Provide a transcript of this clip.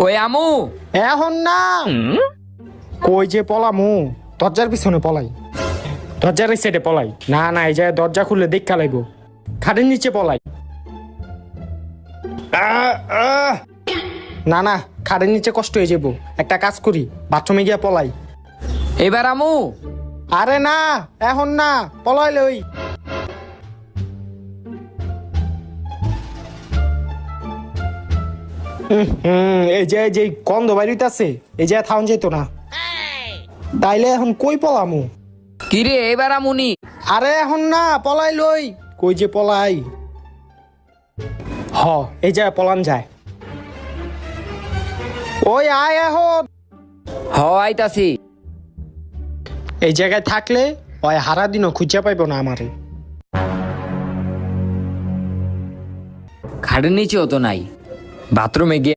ওই আমু, এখন না। কই যে পলামু? দরজার পিছনে পলাই, দরজার এই সাইডে পলাই। না না, এই জায়গায় দরজা খুললে দেখা লাগবো। খাটের নিচে পলাই। না না, খাটের নিচে কষ্ট হয়ে যাবো। একটা কাজ করি, বাথরুমে গিয়া পলাই। এবার আমু। আরে না, এখন না, পলাইলে ওই। এই যে গন্ধ বাইরিতে আছে, এই যে থাউন যেত না। তাইলে এখন কই পলামু? কিরে এবার আমুনি? আরে এখন না, পলাই লই। কই যে পলাই। হ, এই যে পলান যায়। ওই আয় এখন। হ আইতাছি। এই জায়গায় থাকলে ওই হারা দিনও খুঁজে পাইব না আমারে। খাটের নিচেও তো নাই, বাথরুমে গিয়ে